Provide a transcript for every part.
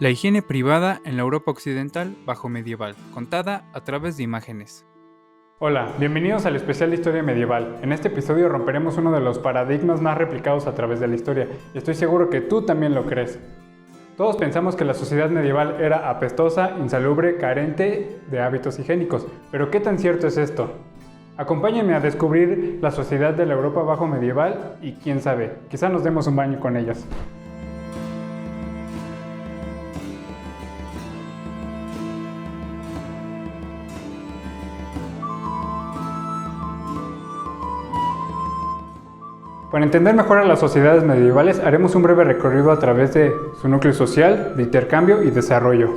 La higiene privada en la Europa occidental bajo medieval, contada a través de imágenes. Hola, bienvenidos al especial de Historia Medieval. En este episodio romperemos uno de los paradigmas más replicados a través de la historia, y estoy seguro que tú también lo crees. Todos pensamos que la sociedad medieval era apestosa, insalubre, carente de hábitos higiénicos, pero ¿qué tan cierto es esto? Acompáñenme a descubrir la sociedad de la Europa bajo medieval y quién sabe, quizá nos demos un baño con ellos. Para entender mejor a las sociedades medievales, haremos un breve recorrido a través de su núcleo social, de intercambio y desarrollo.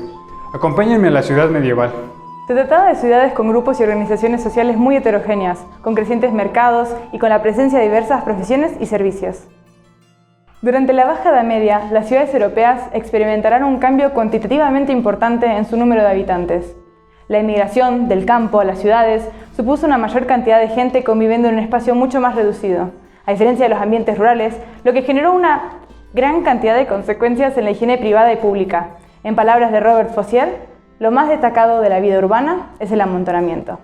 Acompáñenme a la ciudad medieval. Se trataba de ciudades con grupos y organizaciones sociales muy heterogéneas, con crecientes mercados y con la presencia de diversas profesiones y servicios. Durante la Baja Edad Media, las ciudades europeas experimentarán un cambio cuantitativamente importante en su número de habitantes. La inmigración del campo a las ciudades supuso una mayor cantidad de gente conviviendo en un espacio mucho más reducido, a diferencia de los ambientes rurales, lo que generó una gran cantidad de consecuencias en la higiene privada y pública. En palabras de Robert Fossier, lo más destacado de la vida urbana es el amontonamiento.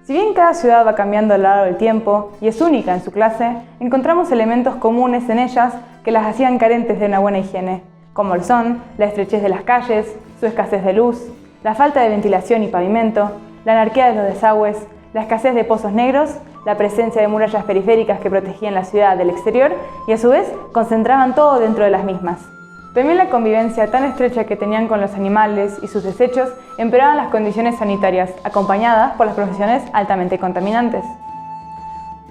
Si bien cada ciudad va cambiando a lo largo del tiempo y es única en su clase, encontramos elementos comunes en ellas que las hacían carentes de una buena higiene, como lo son la estrechez de las calles, su escasez de luz, la falta de ventilación y pavimento, la anarquía de los desagües, la escasez de pozos negros, la presencia de murallas periféricas que protegían la ciudad del exterior y a su vez concentraban todo dentro de las mismas. También la convivencia tan estrecha que tenían con los animales y sus desechos empeoraban las condiciones sanitarias, acompañadas por las profesiones altamente contaminantes.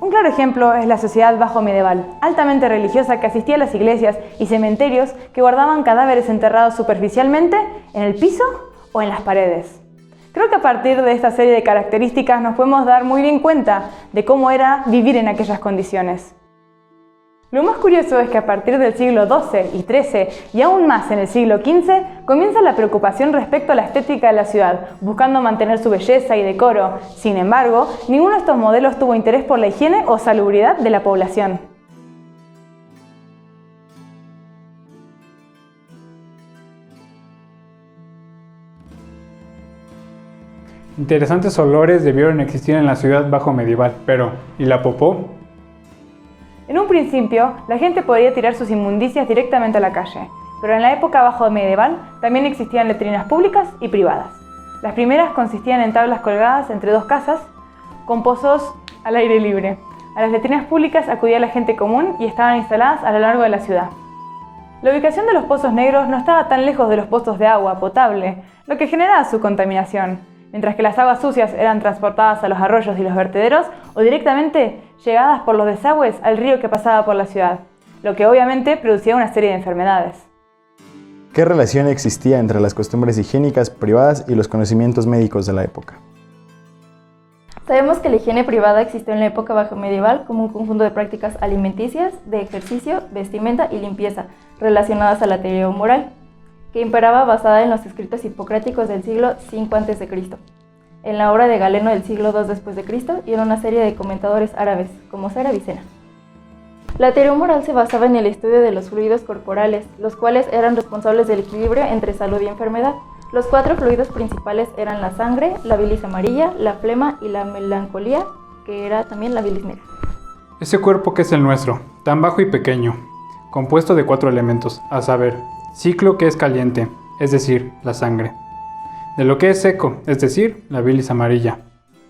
Un claro ejemplo es la sociedad bajo medieval, altamente religiosa que asistía a las iglesias y cementerios que guardaban cadáveres enterrados superficialmente en el piso o en las paredes. Creo que a partir de esta serie de características nos podemos dar muy bien cuenta de cómo era vivir en aquellas condiciones. Lo más curioso es que a partir del siglo XII y XIII y aún más en el siglo XV comienza la preocupación respecto a la estética de la ciudad, buscando mantener su belleza y decoro. Sin embargo, ninguno de estos modelos tuvo interés por la higiene o salubridad de la población. Interesantes olores debieron existir en la ciudad bajo medieval, pero ¿y la popó? En un principio, la gente podía tirar sus inmundicias directamente a la calle, pero en la época bajo medieval también existían letrinas públicas y privadas. Las primeras consistían en tablas colgadas entre dos casas, con pozos al aire libre. A las letrinas públicas acudía la gente común y estaban instaladas a lo largo de la ciudad. La ubicación de los pozos negros no estaba tan lejos de los pozos de agua potable, lo que generaba su contaminación, mientras que las aguas sucias eran transportadas a los arroyos y los vertederos o directamente llegadas por los desagües al río que pasaba por la ciudad, lo que obviamente producía una serie de enfermedades. ¿Qué relación existía entre las costumbres higiénicas privadas y los conocimientos médicos de la época? Sabemos que la higiene privada existió en la época bajo medieval como un conjunto de prácticas alimenticias, de ejercicio, vestimenta y limpieza, relacionadas a la teoría moral, que imperaba basada en los escritos hipocráticos del siglo V a.C., en la obra de Galeno del siglo II después de Cristo y en una serie de comentadores árabes, como Sara Avicena. La teoría moral se basaba en el estudio de los fluidos corporales, los cuales eran responsables del equilibrio entre salud y enfermedad. Los 4 fluidos principales eran la sangre, la bilis amarilla, la flema y la melancolía, que era también la bilis negra. Ese cuerpo que es el nuestro, tan bajo y pequeño, compuesto de 4 elementos, a saber, ciclo que es caliente, es decir, la sangre. De lo que es seco, es decir, la bilis amarilla.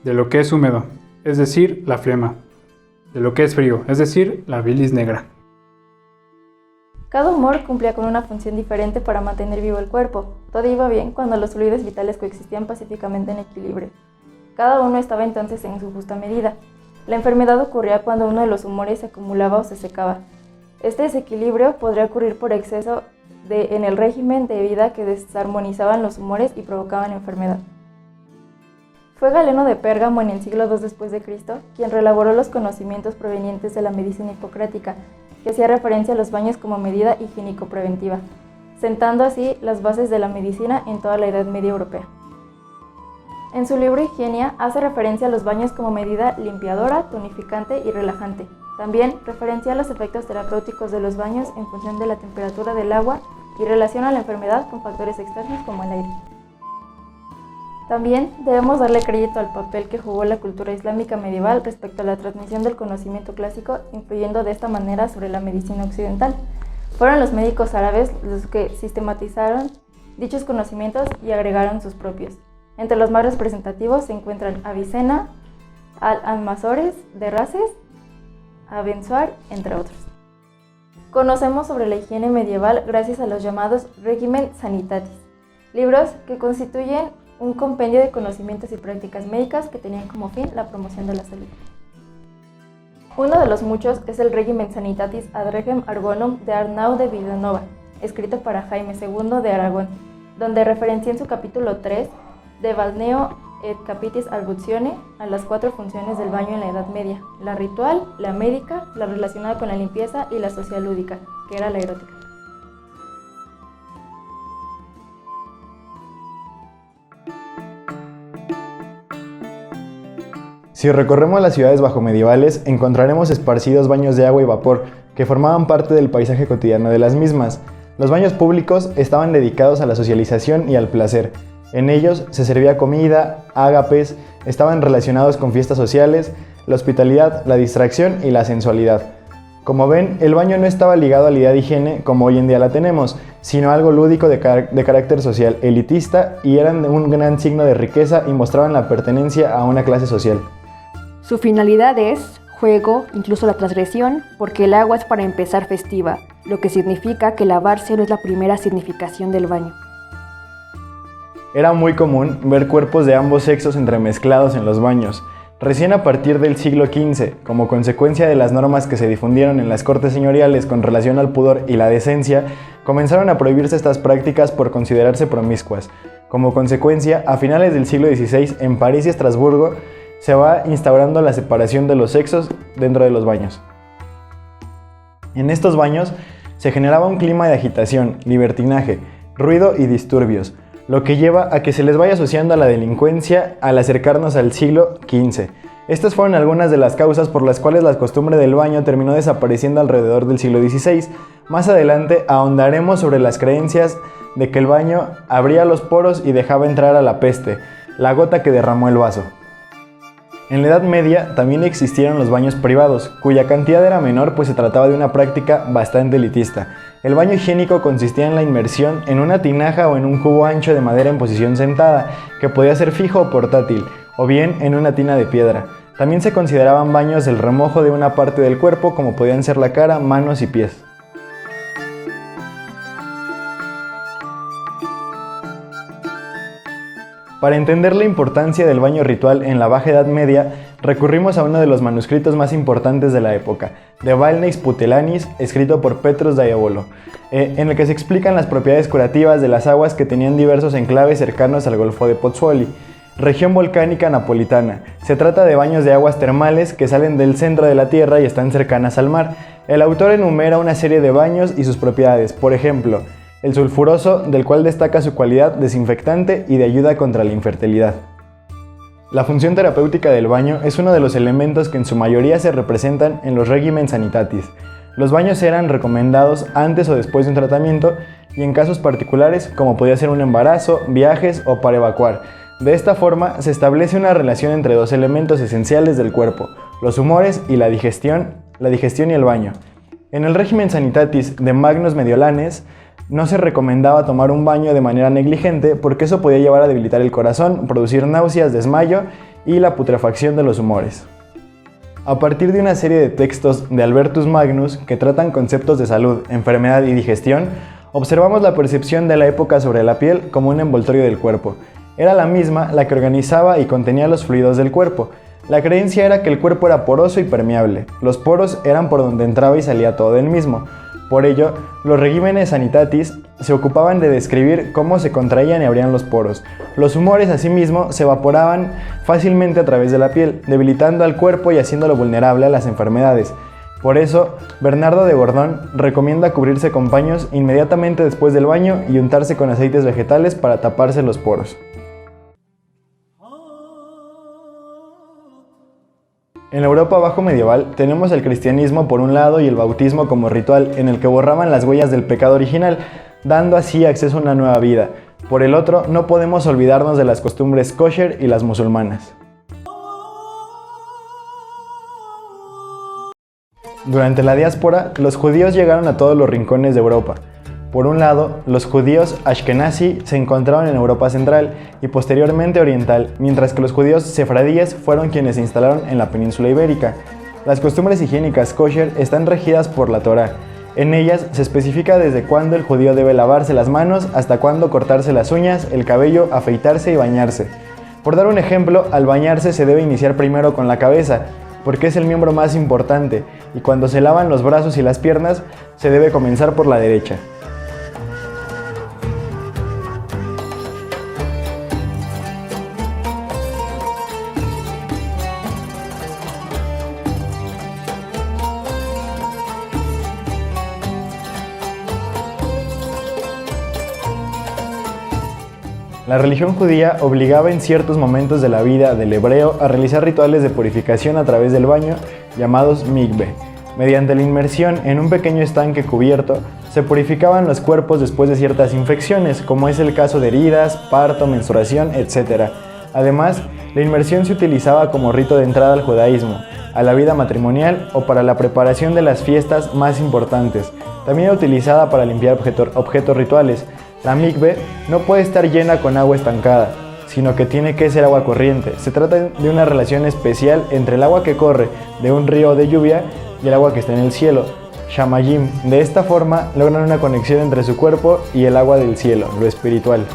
De lo que es húmedo, es decir, la flema. De lo que es frío, es decir, la bilis negra. Cada humor cumplía con una función diferente para mantener vivo el cuerpo. Todo iba bien cuando los fluidos vitales coexistían pacíficamente en equilibrio. Cada uno estaba entonces en su justa medida. La enfermedad ocurría cuando uno de los humores se acumulaba o se secaba. Este desequilibrio podría ocurrir por exceso en el régimen de vida que desarmonizaban los humores y provocaban enfermedad. Fue Galeno de Pérgamo en el siglo II después de Cristo quien reelaboró los conocimientos provenientes de la medicina hipocrática, que hacía referencia a los baños como medida higiénico-preventiva, sentando así las bases de la medicina en toda la Edad Media europea. En su libro Higienia hace referencia a los baños como medida limpiadora, tonificante y relajante. También referencia a los efectos terapéuticos de los baños en función de la temperatura del agua y relaciona la enfermedad con factores externos como el aire. También debemos darle crédito al papel que jugó la cultura islámica medieval respecto a la transmisión del conocimiento clásico, influyendo de esta manera sobre la medicina occidental. Fueron los médicos árabes los que sistematizaron dichos conocimientos y agregaron sus propios. Entre los más representativos se encuentran Avicena, Al-Almazores de Races, Abençoir, entre otros. Conocemos sobre la higiene medieval gracias a los llamados Regimen Sanitatis, libros que constituyen un compendio de conocimientos y prácticas médicas que tenían como fin la promoción de la salud. Uno de los muchos es el Regimen Sanitatis ad Regem Argonum de Arnau de Vilanova, escrito para Jaime II de Aragón, donde referencia en su capítulo 3 de Balneo et Capitis Arbutione a las 4 funciones del baño en la Edad Media: la ritual, la médica, la relacionada con la limpieza y la sociolúdica, que era la erótica. Si recorremos las ciudades bajomedievales, encontraremos esparcidos baños de agua y vapor que formaban parte del paisaje cotidiano de las mismas. Los baños públicos estaban dedicados a la socialización y al placer. En ellos se servía comida, ágapes, estaban relacionados con fiestas sociales, la hospitalidad, la distracción y la sensualidad. Como ven, el baño no estaba ligado a la idea de higiene como hoy en día la tenemos, sino algo lúdico de carácter social, elitista, y eran un gran signo de riqueza y mostraban la pertenencia a una clase social. Su finalidad es juego, incluso la transgresión, porque el agua es para empezar festiva, lo que significa que lavarse no es la primera significación del baño. Era muy común ver cuerpos de ambos sexos entremezclados en los baños. Recién a partir del siglo XV, como consecuencia de las normas que se difundieron en las cortes señoriales con relación al pudor y la decencia, comenzaron a prohibirse estas prácticas por considerarse promiscuas. Como consecuencia, a finales del siglo XVI, en París y Estrasburgo, se va instaurando la separación de los sexos dentro de los baños. En estos baños se generaba un clima de agitación, libertinaje, ruido y disturbios, lo que lleva a que se les vaya asociando a la delincuencia al acercarnos al siglo XV. Estas fueron algunas de las causas por las cuales la costumbre del baño terminó desapareciendo alrededor del siglo XVI. Más adelante ahondaremos sobre las creencias de que el baño abría los poros y dejaba entrar a la peste, la gota que derramó el vaso. En la Edad Media también existieron los baños privados, cuya cantidad era menor pues se trataba de una práctica bastante elitista. El baño higiénico consistía en la inmersión en una tinaja o en un cubo ancho de madera en posición sentada, que podía ser fijo o portátil, o bien en una tina de piedra. También se consideraban baños el remojo de una parte del cuerpo, como podían ser la cara, manos y pies. Para entender la importancia del baño ritual en la Baja Edad Media, recurrimos a uno de los manuscritos más importantes de la época, de Balneis Putellanis, escrito por Petrus Diabolo, en el que se explican las propiedades curativas de las aguas que tenían diversos enclaves cercanos al Golfo de Pozzuoli, región volcánica napolitana. Se trata de baños de aguas termales que salen del centro de la tierra y están cercanas al mar. El autor enumera una serie de baños y sus propiedades, por ejemplo, el sulfuroso, del cual destaca su cualidad desinfectante y de ayuda contra la infertilidad. La función terapéutica del baño es uno de los elementos que en su mayoría se representan en los Regimen Sanitatis. Los baños eran recomendados antes o después de un tratamiento y en casos particulares como podía ser un embarazo, viajes o para evacuar. De esta forma se establece una relación entre dos elementos esenciales del cuerpo, los humores y la digestión y el baño. En el Regimen Sanitatis de Magnus Mediolanes, no se recomendaba tomar un baño de manera negligente porque eso podía llevar a debilitar el corazón, producir náuseas, desmayo y la putrefacción de los humores. A partir de una serie de textos de Albertus Magnus que tratan conceptos de salud, enfermedad y digestión, observamos la percepción de la época sobre la piel como un envoltorio del cuerpo. Era la misma la que organizaba y contenía los fluidos del cuerpo. La creencia era que el cuerpo era poroso y permeable. Los poros eran por donde entraba y salía todo del mismo. Por ello, los Regimenes Sanitatis se ocupaban de describir cómo se contraían y abrían los poros. Los humores, asimismo, se evaporaban fácilmente a través de la piel, debilitando al cuerpo y haciéndolo vulnerable a las enfermedades. Por eso, Bernardo de Gordón recomienda cubrirse con paños inmediatamente después del baño y untarse con aceites vegetales para taparse los poros. En la Europa bajo medieval tenemos el cristianismo por un lado y el bautismo como ritual en el que borraban las huellas del pecado original. dando así acceso a una nueva vida. Por el otro, no podemos olvidarnos de las costumbres kosher y las musulmanas. Durante la diáspora, los judíos llegaron a todos los rincones de Europa. Por un lado, los judíos ashkenazí se encontraban en Europa Central y posteriormente Oriental, mientras que los judíos sefardíes fueron quienes se instalaron en la península ibérica. Las costumbres higiénicas kosher están regidas por la Torá. En ellas se especifica desde cuándo el judío debe lavarse las manos hasta cuándo cortarse las uñas, el cabello, afeitarse y bañarse. Por dar un ejemplo, al bañarse se debe iniciar primero con la cabeza, porque es el miembro más importante, y cuando se lavan los brazos y las piernas, se debe comenzar por la derecha. La religión judía obligaba en ciertos momentos de la vida del hebreo a realizar rituales de purificación a través del baño, llamados mikve. Mediante la inmersión en un pequeño estanque cubierto, se purificaban los cuerpos después de ciertas infecciones, como es el caso de heridas, parto, menstruación, etc. Además, la inmersión se utilizaba como rito de entrada al judaísmo, a la vida matrimonial o para la preparación de las fiestas más importantes. También era utilizada para limpiar objetos rituales. La mikve no puede estar llena con agua estancada, sino que tiene que ser agua corriente. Se trata de una relación especial entre el agua que corre de un río de lluvia y el agua que está en el cielo, shamayim. De esta forma logran una conexión entre su cuerpo y el agua del cielo, lo espiritual.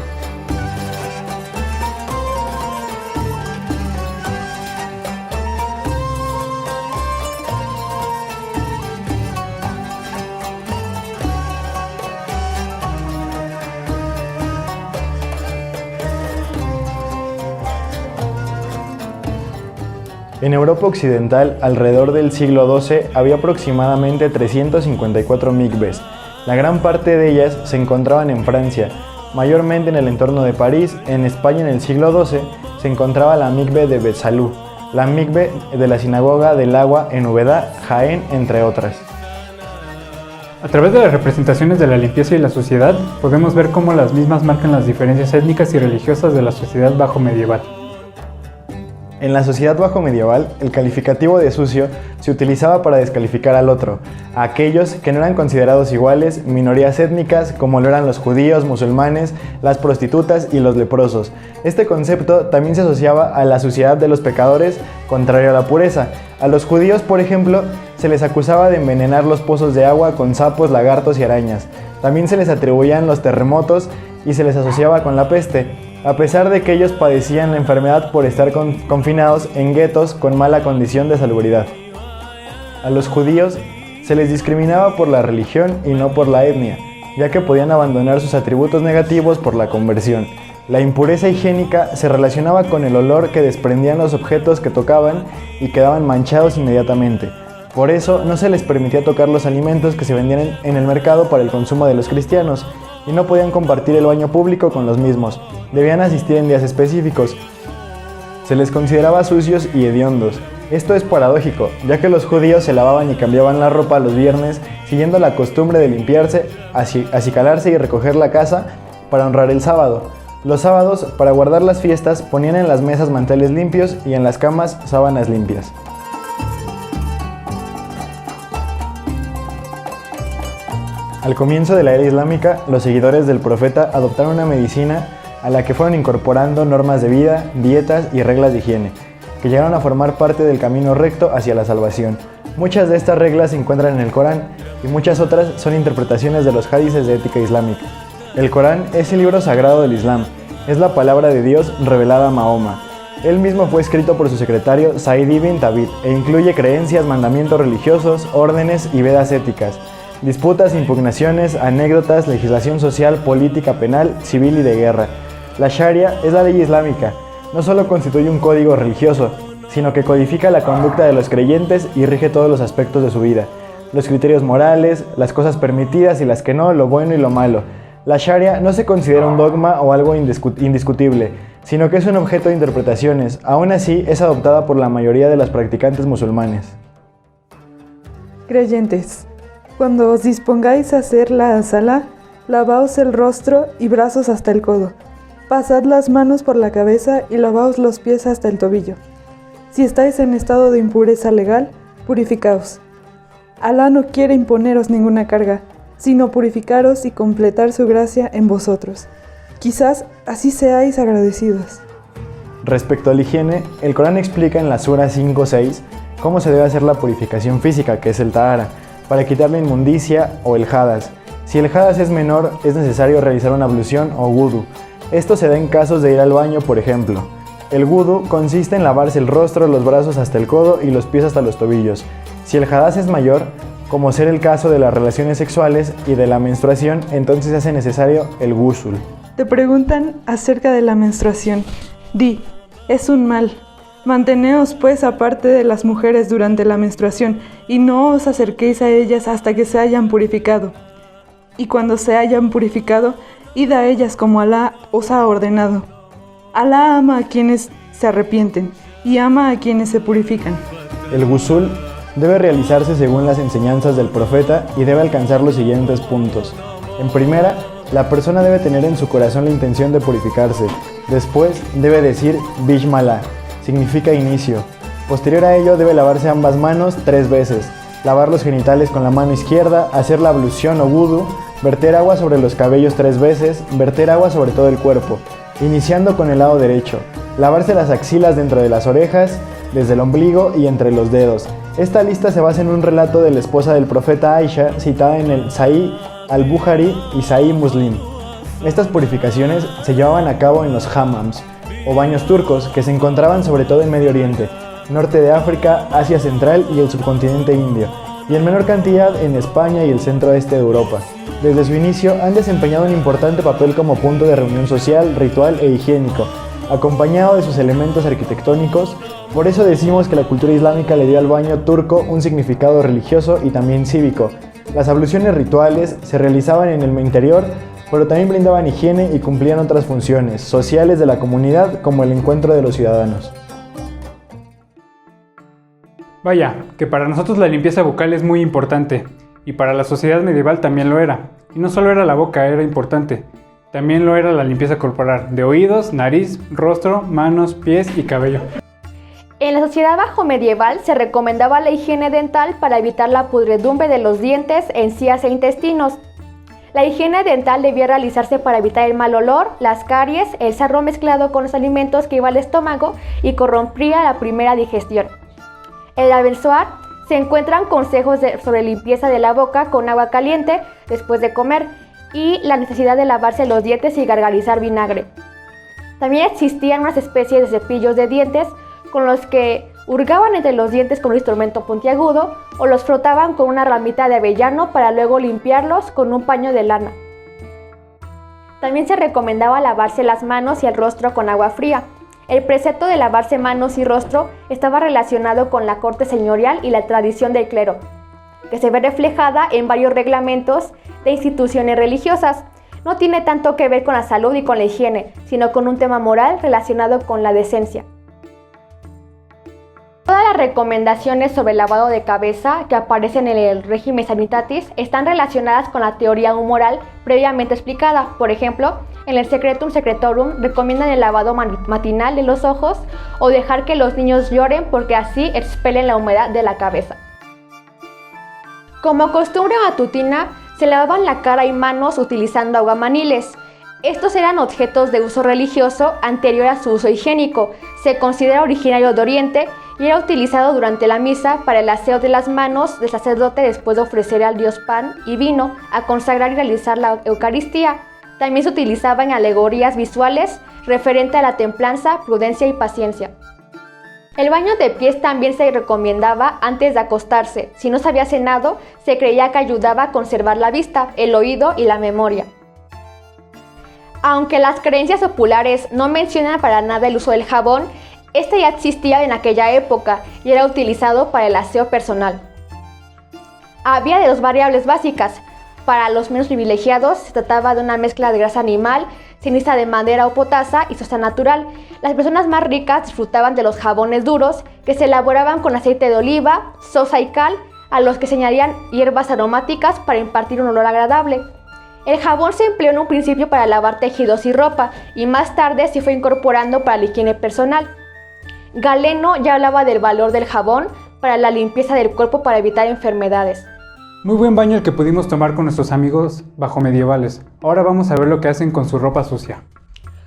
En Europa Occidental, alrededor del siglo XII, había aproximadamente 354 mikves. La gran parte de ellas se encontraban en Francia, mayormente en el entorno de París. En España, en el siglo XII, se encontraba la mikve de Besalú, la mikve de la Sinagoga del Agua en Úbeda, Jaén, entre otras. A través de las representaciones de la limpieza y la suciedad, podemos ver cómo las mismas marcan las diferencias étnicas y religiosas de la sociedad bajo medieval. En la sociedad bajo medieval, el calificativo de sucio se utilizaba para descalificar al otro, a aquellos que no eran considerados iguales, minorías étnicas como lo eran los judíos, musulmanes, las prostitutas y los leprosos. Este concepto también se asociaba a la suciedad de los pecadores, contrario a la pureza. A los judíos, por ejemplo, se les acusaba de envenenar los pozos de agua con sapos, lagartos y arañas. También se les atribuían los terremotos y se les asociaba con la peste, a pesar de que ellos padecían la enfermedad por estar confinados en guetos con mala condición de salubridad. A los judíos se les discriminaba por la religión y no por la etnia, ya que podían abandonar sus atributos negativos por la conversión. La impureza higiénica se relacionaba con el olor que desprendían los objetos que tocaban y quedaban manchados inmediatamente. Por eso no se les permitía tocar los alimentos que se vendían en el mercado para el consumo de los cristianos, y no podían compartir el baño público con los mismos. Debían asistir en días específicos. Se les consideraba sucios y hediondos. Esto es paradójico, ya que los judíos se lavaban y cambiaban la ropa los viernes, siguiendo la costumbre de limpiarse, acicalarse y recoger la casa para honrar el sábado. Los sábados, para guardar las fiestas, ponían en las mesas manteles limpios y en las camas sábanas limpias. Al comienzo de la era islámica, los seguidores del profeta adoptaron una medicina a la que fueron incorporando normas de vida, dietas y reglas de higiene, que llegaron a formar parte del camino recto hacia la salvación. Muchas de estas reglas se encuentran en el Corán y muchas otras son interpretaciones de los hadices de ética islámica. El Corán es el libro sagrado del Islam, es la palabra de Dios revelada a Mahoma. Él mismo fue escrito por su secretario Said ibn Tabit e incluye creencias, mandamientos religiosos, órdenes y vedas éticas, disputas, impugnaciones, anécdotas, legislación social, política, penal, civil y de guerra. La Sharia es la ley islámica. No solo constituye un código religioso, sino que codifica la conducta de los creyentes y rige todos los aspectos de su vida. Los criterios morales, las cosas permitidas y las que no, lo bueno y lo malo. La Sharia no se considera un dogma o algo indiscutible, sino que es un objeto de interpretaciones. Aún así, es adoptada por la mayoría de los practicantes musulmanes. Creyentes, cuando os dispongáis a hacer la salá, Lavaos el rostro y brazos hasta el codo. Pasad las manos por la cabeza y lavaos los pies hasta el tobillo. Si estáis en estado de impureza legal, purificaos. Alá no quiere imponeros ninguna carga, sino purificaros y completar su gracia en vosotros. Quizás así seáis agradecidos. Respecto a la higiene, el Corán explica en la Sura 5:6 cómo se debe hacer la purificación física, que es el tahara, para quitar la inmundicia o el hadas. Si el hadas es menor, es necesario realizar una ablución o wudu. Esto se da en casos de ir al baño, por ejemplo. El wudu consiste en lavarse el rostro, los brazos hasta el codo y los pies hasta los tobillos. Si el hadas es mayor, como ser el caso de las relaciones sexuales y de la menstruación, entonces se hace necesario el ghusl. Te preguntan acerca de la menstruación. Di, es un mal. Manteneos pues aparte de las mujeres durante la menstruación y no os acerquéis a ellas hasta que se hayan purificado. Y cuando se hayan purificado, id a ellas como Alá os ha ordenado. Alá ama a quienes se arrepienten y ama a quienes se purifican. El ghusl debe realizarse según las enseñanzas del profeta y debe alcanzar los siguientes puntos. En primera, la persona debe tener en su corazón la intención de purificarse. Después debe decir Bismillah, significa inicio. Posterior a ello debe lavarse ambas manos 3 veces, lavar los genitales con la mano izquierda, hacer la ablución o wudu, verter agua sobre los cabellos 3 veces, verter agua sobre todo el cuerpo, iniciando con el lado derecho, lavarse las axilas dentro de las orejas, desde el ombligo y entre los dedos. Esta lista se basa en un relato de la esposa del profeta Aisha, citada en el Sahih al-Bukhari y Sahih Muslim. Estas purificaciones se llevaban a cabo en los hammams, o baños turcos, que se encontraban sobre todo en Medio Oriente, norte de África, Asia Central y el subcontinente indio, y en menor cantidad en España y el centro-este de Europa. Desde su inicio han desempeñado un importante papel como punto de reunión social, ritual e higiénico, acompañado de sus elementos arquitectónicos. Por eso decimos que la cultura islámica le dio al baño turco un significado religioso y también cívico. Las abluciones rituales se realizaban en el interior, pero también brindaban higiene y cumplían otras funciones sociales de la comunidad, como el encuentro de los ciudadanos. Vaya, que para nosotros la limpieza bucal es muy importante, y para la sociedad medieval también lo era. Y no solo era la boca, era importante. También lo era la limpieza corporal, de oídos, nariz, rostro, manos, pies y cabello. En la sociedad bajo medieval se recomendaba la higiene dental para evitar la pudredumbre de los dientes, encías e intestinos. La higiene dental debía realizarse para evitar el mal olor, las caries, el sarro mezclado con los alimentos que iba al estómago y corrompía la primera digestión. En el Benzoar se encuentran consejos sobre limpieza de la boca con agua caliente después de comer y la necesidad de lavarse los dientes y gargarizar vinagre. También existían unas especies de cepillos de dientes con los que hurgaban entre los dientes con un instrumento puntiagudo o los frotaban con una ramita de avellano para luego limpiarlos con un paño de lana. También se recomendaba lavarse las manos y el rostro con agua fría. El precepto de lavarse manos y rostro estaba relacionado con la corte señorial y la tradición del clero, que se ve reflejada en varios reglamentos de instituciones religiosas. No tiene tanto que ver con la salud y con la higiene, sino con un tema moral relacionado con la decencia. Todas las recomendaciones sobre el lavado de cabeza que aparecen en el Regimen Sanitatis están relacionadas con la teoría moral previamente explicada. Por ejemplo, en el Secretum Secretorum recomiendan el lavado matinal de los ojos o dejar que los niños lloren porque así expelen la humedad de la cabeza. Como costumbre matutina, se lavaban la cara y manos utilizando aguamaniles. Estos eran objetos de uso religioso anterior a su uso higiénico. Se considera originario de Oriente y era utilizado durante la misa para el aseo de las manos del sacerdote después de ofrecer al dios pan y vino, a consagrar y realizar la Eucaristía. También se utilizaba en alegorías visuales referente a la templanza, prudencia y paciencia. El baño de pies también se recomendaba antes de acostarse. Si no se había cenado, se creía que ayudaba a conservar la vista, el oído y la memoria. Aunque las creencias populares no mencionan para nada el uso del jabón, este ya existía en aquella época y era utilizado para el aseo personal. Había de dos variables básicas. Para los menos privilegiados se trataba de una mezcla de grasa animal, ceniza de madera o potasa y sosa natural. Las personas más ricas disfrutaban de los jabones duros que se elaboraban con aceite de oliva, sosa y cal, a los que se añadían hierbas aromáticas para impartir un olor agradable. El jabón se empleó en un principio para lavar tejidos y ropa, y más tarde se fue incorporando para la higiene personal. Galeno ya hablaba del valor del jabón para la limpieza del cuerpo para evitar enfermedades. Muy buen baño el que pudimos tomar con nuestros amigos bajomedievales. Ahora vamos a ver lo que hacen con su ropa sucia.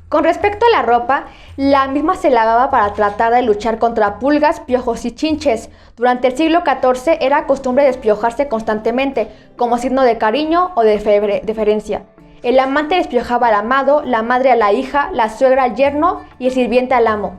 Con respecto a la ropa, la misma se lavaba para tratar de luchar contra pulgas, piojos y chinches. Durante el siglo XIV era costumbre despiojarse constantemente, como signo de cariño o de deferencia. El amante despiojaba al amado, la madre a la hija, la suegra al yerno y el sirviente al amo.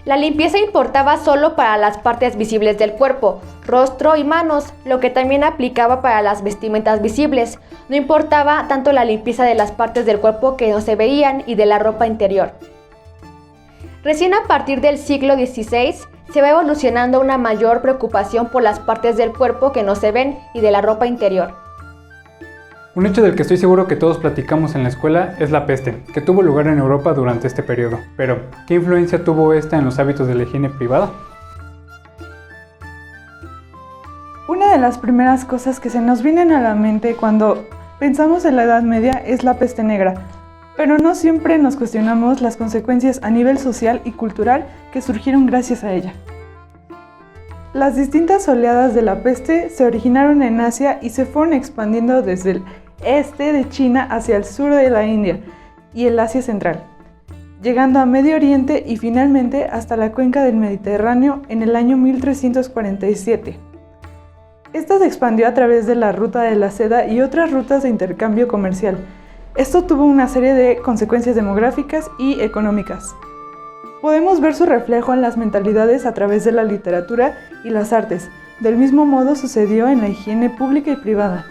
La limpieza importaba solo para las partes visibles del cuerpo, rostro y manos, lo que también aplicaba para las vestimentas visibles. No importaba tanto la limpieza de las partes del cuerpo que no se veían y de la ropa interior. Recién a partir del siglo XVI se va evolucionando una mayor preocupación por las partes del cuerpo que no se ven y de la ropa interior. Un hecho del que estoy seguro que todos platicamos en la escuela es la peste, que tuvo lugar en Europa durante este periodo. Pero, ¿qué influencia tuvo esta en los hábitos de la higiene privada? Una de las primeras cosas que se nos vienen a la mente cuando pensamos en la Edad Media es la peste negra, pero no siempre nos cuestionamos las consecuencias a nivel social y cultural que surgieron gracias a ella. Las distintas oleadas de la peste se originaron en Asia y se fueron expandiendo desde el este de China hacia el sur de la India y el Asia Central, llegando a Medio Oriente y finalmente hasta la cuenca del Mediterráneo en el año 1347. Esta se expandió a través de la ruta de la seda y otras rutas de intercambio comercial. Esto tuvo una serie de consecuencias demográficas y económicas. Podemos ver su reflejo en las mentalidades a través de la literatura y las artes. Del mismo modo sucedió en la higiene pública y privada.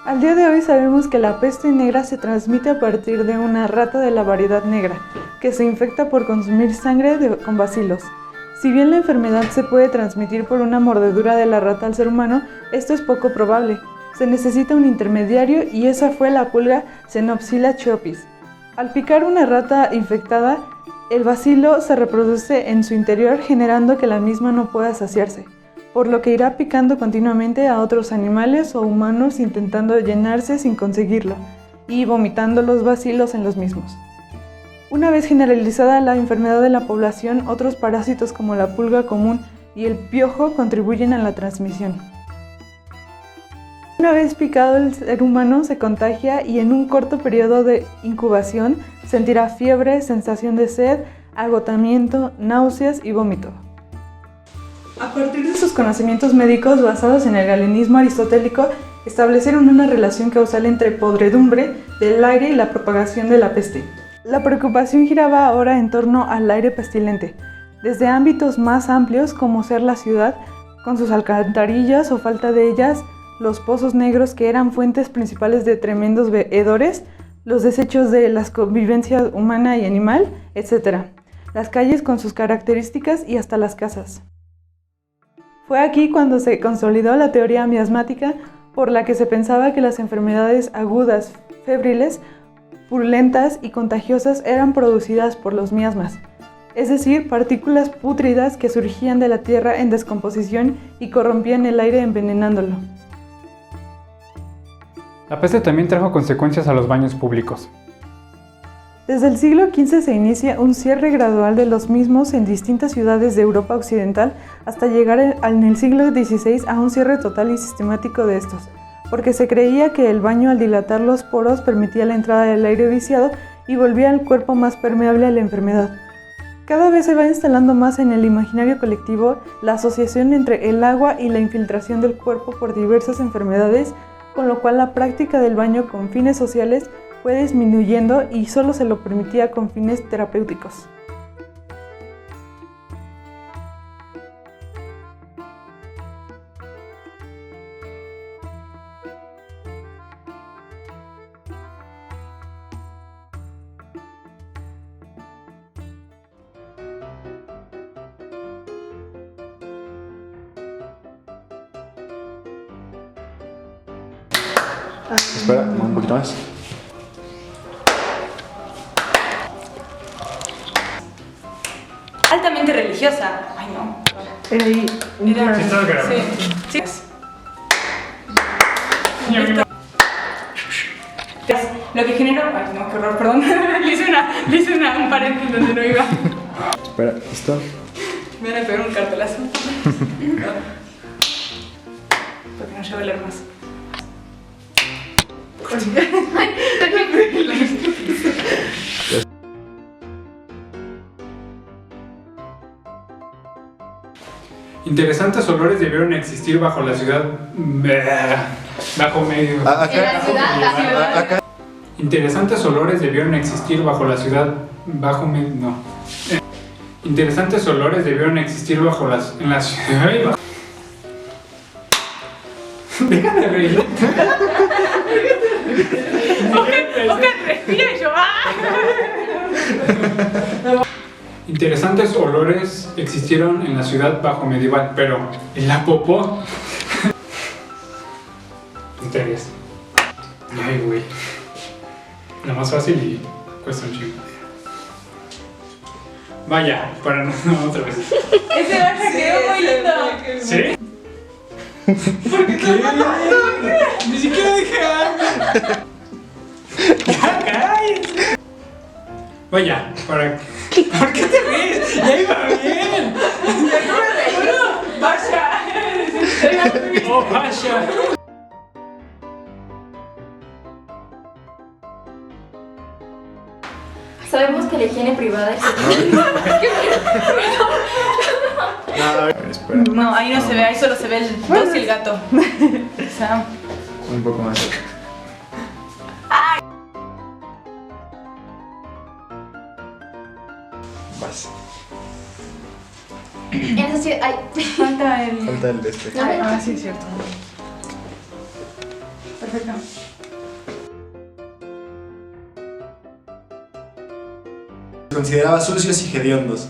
Al día de hoy sabemos que la peste negra se transmite a partir de una rata de la variedad negra, que se infecta por consumir sangre con bacilos. Si bien la enfermedad se puede transmitir por una mordedura de la rata al ser humano, esto es poco probable. Se necesita un intermediario y esa fue la pulga Xenopsila chyopis. Al picar una rata infectada, el bacilo se reproduce en su interior generando que la misma no pueda saciarse, por lo que irá picando continuamente a otros animales o humanos intentando llenarse sin conseguirlo y vomitando los bacilos en los mismos. Una vez generalizada la enfermedad de la población, otros parásitos como la pulga común y el piojo contribuyen a la transmisión. Una vez picado, el ser humano se contagia y en un corto periodo de incubación sentirá fiebre, sensación de sed, agotamiento, náuseas y vómito. A partir de sus conocimientos médicos basados en el galenismo aristotélico, establecieron una relación causal entre podredumbre del aire y la propagación de la peste. La preocupación giraba ahora en torno al aire pestilente, desde ámbitos más amplios como ser la ciudad, con sus alcantarillas o falta de ellas, los pozos negros que eran fuentes principales de tremendos hedores, los desechos de las convivencias humana y animal, etc. Las calles con sus características y hasta las casas. Fue aquí cuando se consolidó la teoría miasmática, por la que se pensaba que las enfermedades agudas, febriles, purulentas y contagiosas eran producidas por los miasmas, es decir, partículas pútridas que surgían de la tierra en descomposición y corrompían el aire envenenándolo. La peste también trajo consecuencias a los baños públicos. Desde el siglo XV se inicia un cierre gradual de los mismos en distintas ciudades de Europa Occidental hasta llegar en el siglo XVI a un cierre total y sistemático de estos, porque se creía que el baño al dilatar los poros permitía la entrada del aire viciado y volvía al cuerpo más permeable a la enfermedad. Cada vez se va instalando más en el imaginario colectivo la asociación entre el agua y la infiltración del cuerpo por diversas enfermedades, con lo cual la práctica del baño con fines sociales fue disminuyendo y solo se lo permitía con fines terapéuticos. Espera, un poquito más. Altamente religiosa. Ay, no. Era ahí un Era- plan. Estás grabando. Sí. Lo que genera... Ay, no, qué horror, perdón. le hice un paréntesis donde no iba. Espera, ¿listo? Me van a pegar un cartelazo. Porque no llevo el armas. Interesantes olores debieron existir bajo la ciudad. Bajo medio. Acá. Interesantes olores debieron existir bajo la ciudad. Bajo medio. No. Interesantes olores debieron existir bajo las. En la ciudad. Deja de reír. Oscar, respira y yo. Interesantes olores existieron en la ciudad bajo medieval, pero en la popó. Misterios. Ay, güey. Lo más fácil y cuesta un chingo. Vaya, para no, otra vez. Ese baja quedó muy lindo. ¿Sí? ¿Por qué? Ni siquiera dije algo. ¡Ya cállate! Vaya, para. ¿Por qué te ríes? ¡Ya iba bien! Vaya. ¡Oh, vaya! Sabemos que la higiene privada existe. A ver, espera. No, ahí no se ve, ahí solo se ve el 2 y el gato. O sea, Un poco más. Vas. En esa ciudad. Ay. falta el... Falta el de este. Ah, sí, cierto. Perfecto. Consideraba sucios y hediondos.